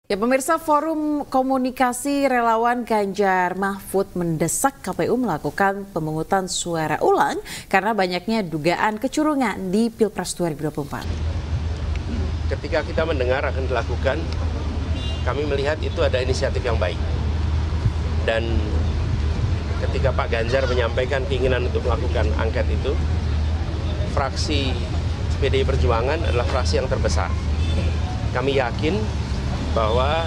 Ya, pemirsa, Forum Komunikasi Relawan Ganjar Mahfud mendesak KPU melakukan pemungutan suara ulang karena banyaknya dugaan kecurangan di Pilpres 2024. Ketika kita mendengar akan dilakukan, kami melihat itu ada inisiatif yang baik. Dan ketika Pak Ganjar menyampaikan keinginan untuk melakukan angket itu, fraksi PDI Perjuangan adalah fraksi yang terbesar. Kami yakin bahwa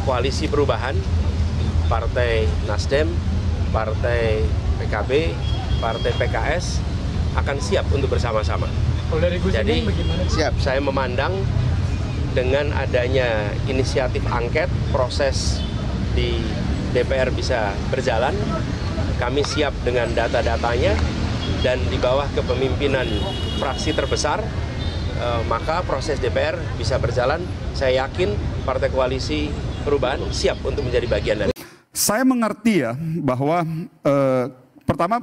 koalisi perubahan, Partai Nasdem, Partai PKB, Partai PKS akan siap untuk bersama-sama. Jadi siap, saya memandang dengan adanya inisiatif angket, proses di DPR bisa berjalan, kami siap dengan data-datanya, dan di bawah kepemimpinan fraksi terbesar, maka proses DPR bisa berjalan. Saya yakin Partai Koalisi Perubahan siap untuk menjadi bagian dari. Saya mengerti ya bahwa pertama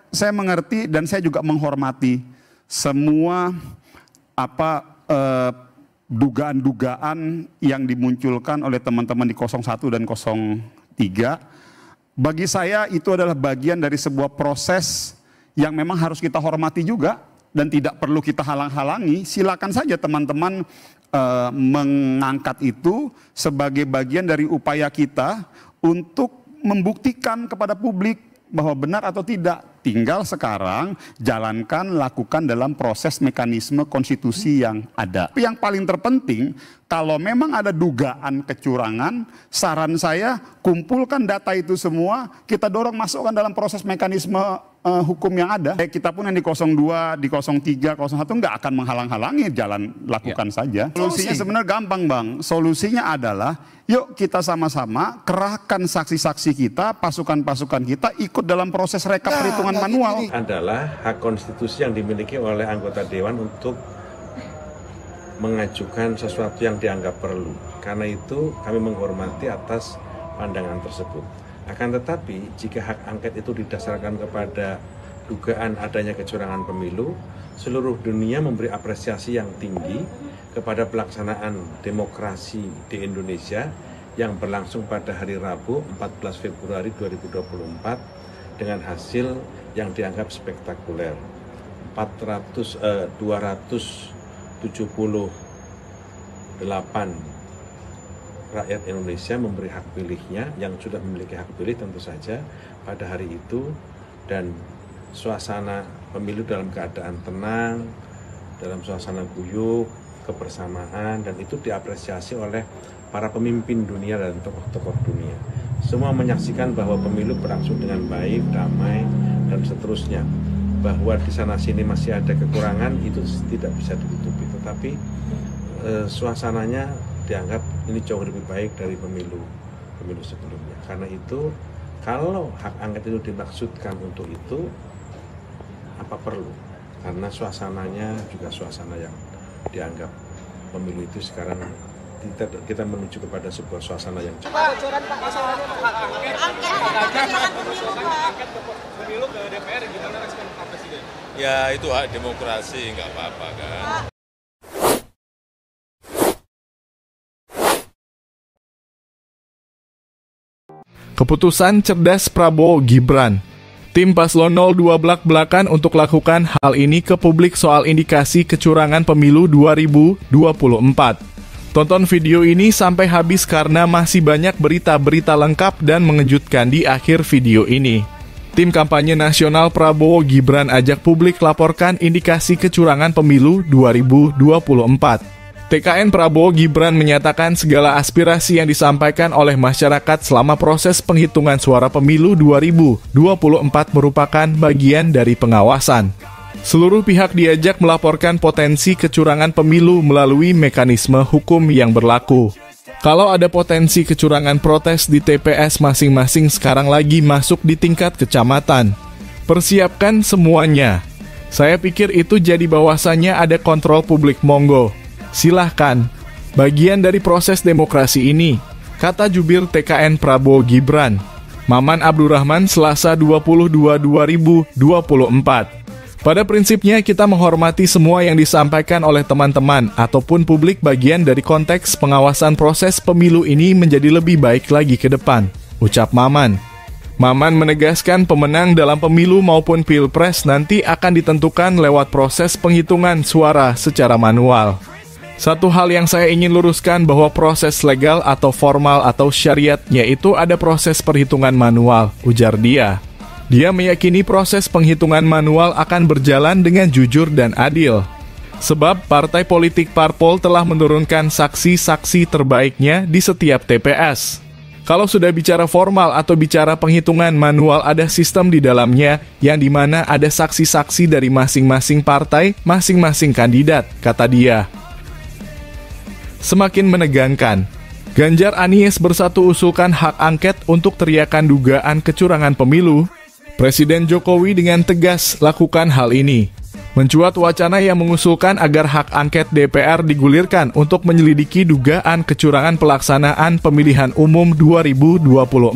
saya mengerti dan saya juga menghormati semua dugaan-dugaan yang dimunculkan oleh teman-teman di 01 dan 03. Bagi saya itu adalah bagian dari sebuah proses yang memang harus kita hormati juga dan tidak perlu kita halang-halangi. Silakan saja teman-teman mengangkat itu sebagai bagian dari upaya kita untuk membuktikan kepada publik bahwa benar atau tidak. Tinggal sekarang jalankan, lakukan dalam proses mekanisme konstitusi yang ada. Yang paling terpenting, kalau memang ada dugaan kecurangan, saran saya kumpulkan data itu semua, kita dorong masukkan dalam proses mekanisme hukum yang ada. Kita pun yang di 02, di 03, 01 nggak akan menghalang-halangi, jalan lakukan saja. Solusinya sebenarnya gampang, Bang. Solusinya adalah yuk kita sama-sama kerahkan saksi-saksi kita, pasukan-pasukan kita ikut dalam proses rekap perhitungan manual. Adalah hak konstitusi yang dimiliki oleh anggota dewan untuk mengajukan sesuatu yang dianggap perlu. Karena itu kami menghormati atas pandangan tersebut. Akan tetapi jika hak angket itu didasarkan kepada dugaan adanya kecurangan pemilu, seluruh dunia memberi apresiasi yang tinggi kepada pelaksanaan demokrasi di Indonesia yang berlangsung pada hari Rabu 14 Februari 2024 dengan hasil yang dianggap spektakuler. 278 rakyat Indonesia memberi hak pilihnya, yang sudah memiliki hak pilih tentu saja pada hari itu, dan suasana pemilu dalam keadaan tenang, dalam suasana guyup, kebersamaan, dan itu diapresiasi oleh para pemimpin dunia dan tokoh-tokoh dunia. Semua menyaksikan bahwa pemilu berlangsung dengan baik, damai, dan seterusnya. Bahwa di sana sini masih ada kekurangan itu tidak bisa ditutupi, tetapi suasananya dianggap ini jauh lebih baik dari pemilu sebelumnya. Karena itu kalau hak angket itu dimaksudkan untuk itu, apa perlu? Karena suasananya juga suasana yang dianggap pemilu itu sekarang kita menuju kepada sebuah suasana yang bocoran Pak angket pemilu ke DPR, gimana respon Pak Presiden? Ya itu hak demokrasi, nggak apa-apa kan. Keputusan cerdas Prabowo Gibran. Tim Paslon 02 belak-belakan untuk lakukan hal ini ke publik soal indikasi kecurangan pemilu 2024. Tonton video ini sampai habis karena masih banyak berita-berita lengkap dan mengejutkan di akhir video ini. Tim kampanye nasional Prabowo Gibran ajak publik laporkan indikasi kecurangan pemilu 2024. TKN Prabowo Gibran menyatakan segala aspirasi yang disampaikan oleh masyarakat selama proses penghitungan suara pemilu 2024 merupakan bagian dari pengawasan. Seluruh pihak diajak melaporkan potensi kecurangan pemilu melalui mekanisme hukum yang berlaku. Kalau ada potensi kecurangan, protes di TPS masing-masing sekarang lagi masuk di tingkat kecamatan. Persiapkan semuanya. Saya pikir itu jadi bahwasannya ada kontrol publik, monggo. Silahkan, bagian dari proses demokrasi ini, kata jubir TKN Prabowo Gibran, Maman Abdurrahman, Selasa 22/2024. Pada prinsipnya kita menghormati semua yang disampaikan oleh teman-teman ataupun publik bagian dari konteks pengawasan proses pemilu ini menjadi lebih baik lagi ke depan, ucap Maman. Maman menegaskan pemenang dalam pemilu maupun pilpres nanti akan ditentukan lewat proses penghitungan suara secara manual. Satu hal yang saya ingin luruskan bahwa proses legal atau formal atau syariat yaitu ada proses perhitungan manual, ujar dia. Dia meyakini proses penghitungan manual akan berjalan dengan jujur dan adil. Sebab partai politik parpol telah menurunkan saksi-saksi terbaiknya di setiap TPS. Kalau sudah bicara formal atau bicara penghitungan manual, ada sistem di dalamnya yang dimana ada saksi-saksi dari masing-masing partai, masing-masing kandidat, kata dia. Semakin menegangkan, Ganjar Anies bersatu usulkan hak angket untuk teriakan dugaan kecurangan pemilu. Presiden Jokowi dengan tegas lakukan hal ini. Mencuat wacana yang mengusulkan agar hak angket DPR digulirkan untuk menyelidiki dugaan kecurangan pelaksanaan pemilihan umum 2024.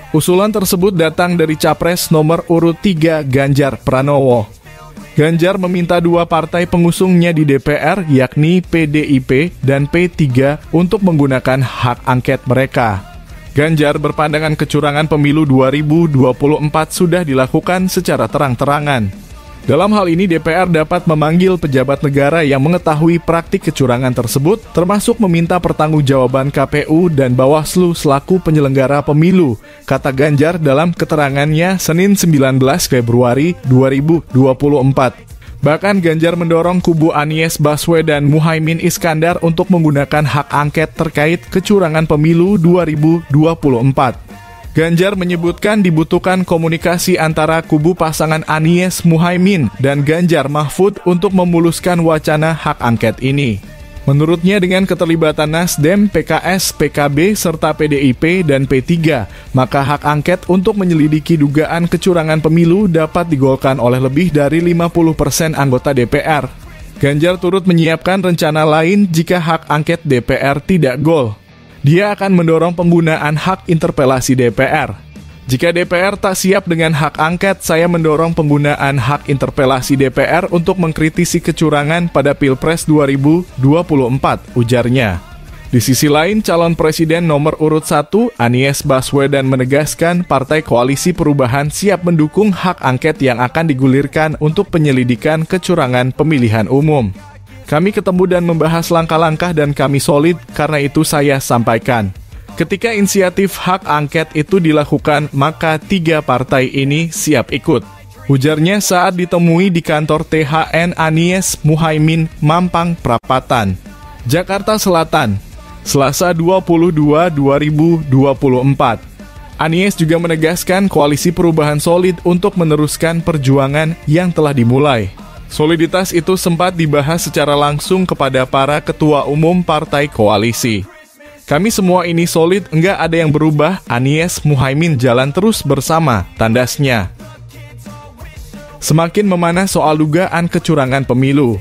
Usulan tersebut datang dari Capres nomor urut 3 Ganjar Pranowo. Ganjar meminta dua partai pengusungnya di DPR yakni PDIP dan P3 untuk menggunakan hak angket mereka. Ganjar berpandangan kecurangan pemilu 2024 sudah dilakukan secara terang-terangan. Dalam hal ini DPR dapat memanggil pejabat negara yang mengetahui praktik kecurangan tersebut, termasuk meminta pertanggungjawaban KPU dan Bawaslu selaku penyelenggara pemilu, kata Ganjar dalam keterangannya Senin 19 Februari 2024. Bahkan Ganjar mendorong kubu Anies Baswedan Muhaimin Iskandar untuk menggunakan hak angket terkait kecurangan pemilu 2024. Ganjar menyebutkan dibutuhkan komunikasi antara kubu pasangan Anies Muhaimin dan Ganjar Mahfud untuk memuluskan wacana hak angket ini. Menurutnya dengan keterlibatan Nasdem, PKS, PKB, serta PDIP dan P3, maka hak angket untuk menyelidiki dugaan kecurangan pemilu dapat digolkan oleh lebih dari 50% anggota DPR. Ganjar turut menyiapkan rencana lain jika hak angket DPR tidak gol. Dia akan mendorong penggunaan hak interpelasi DPR. Jika DPR tak siap dengan hak angket, saya mendorong penggunaan hak interpelasi DPR untuk mengkritisi kecurangan pada Pilpres 2024, ujarnya. Di sisi lain, calon presiden nomor urut 1, Anies Baswedan menegaskan Partai Koalisi Perubahan siap mendukung hak angket yang akan digulirkan untuk penyelidikan kecurangan pemilihan umum. Kami ketemu dan membahas langkah-langkah dan kami solid, karena itu saya sampaikan. Ketika inisiatif hak angket itu dilakukan, maka 3 partai ini siap ikut. Ujarnya saat ditemui di kantor THN Anies Muhaimin Mampang Prapatan, Jakarta Selatan, Selasa 22/2024. Anies juga menegaskan koalisi perubahan solid untuk meneruskan perjuangan yang telah dimulai. Soliditas itu sempat dibahas secara langsung kepada para ketua umum partai koalisi. Kami semua ini solid, enggak ada yang berubah, Anies Muhaimin jalan terus bersama, tandasnya. Semakin memanas soal dugaan kecurangan pemilu.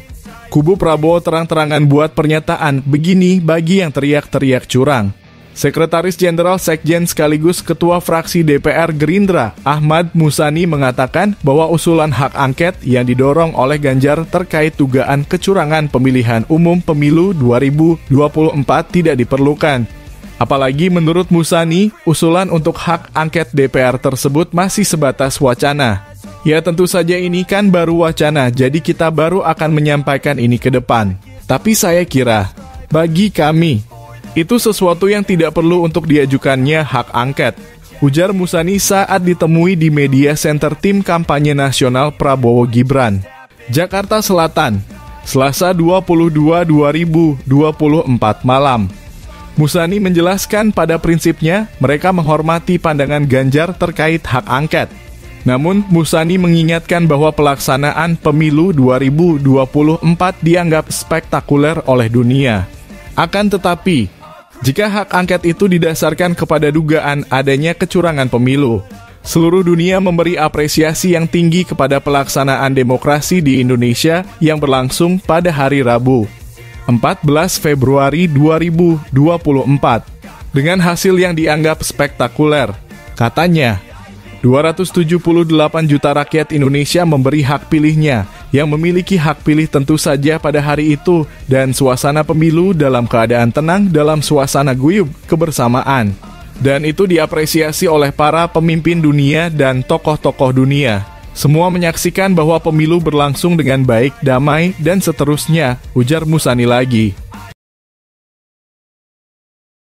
Kubu Prabowo terang-terangan buat pernyataan begini bagi yang teriak-teriak curang. Sekretaris Jenderal Sekjen sekaligus Ketua Fraksi DPR Gerindra, Ahmad Musani mengatakan bahwa usulan hak angket yang didorong oleh Ganjar terkait dugaan kecurangan pemilihan umum pemilu 2024 tidak diperlukan. Apalagi menurut Musani, usulan untuk hak angket DPR tersebut masih sebatas wacana. Ya tentu saja ini kan baru wacana, jadi kita baru akan menyampaikan ini ke depan. Tapi saya kira, bagi kami, itu sesuatu yang tidak perlu untuk diajukannya hak angket, ujar Musani saat ditemui di media center tim kampanye nasional Prabowo Gibran, Jakarta Selatan, Selasa 22/2024 malam. Musani menjelaskan pada prinsipnya mereka menghormati pandangan Ganjar terkait hak angket. Namun, Musani mengingatkan bahwa pelaksanaan pemilu 2024 dianggap spektakuler oleh dunia. Akan tetapi, jika hak angket itu didasarkan kepada dugaan adanya kecurangan pemilu, seluruh dunia memberi apresiasi yang tinggi kepada pelaksanaan demokrasi di Indonesia yang berlangsung pada hari Rabu, 14 Februari 2024, dengan hasil yang dianggap spektakuler. Katanya, 278 juta rakyat Indonesia memberi hak pilihnya. Yang memiliki hak pilih tentu saja pada hari itu, dan suasana pemilu dalam keadaan tenang dalam suasana guyub kebersamaan. Dan itu diapresiasi oleh para pemimpin dunia dan tokoh-tokoh dunia. Semua menyaksikan bahwa pemilu berlangsung dengan baik, damai, dan seterusnya, ujar Musani lagi.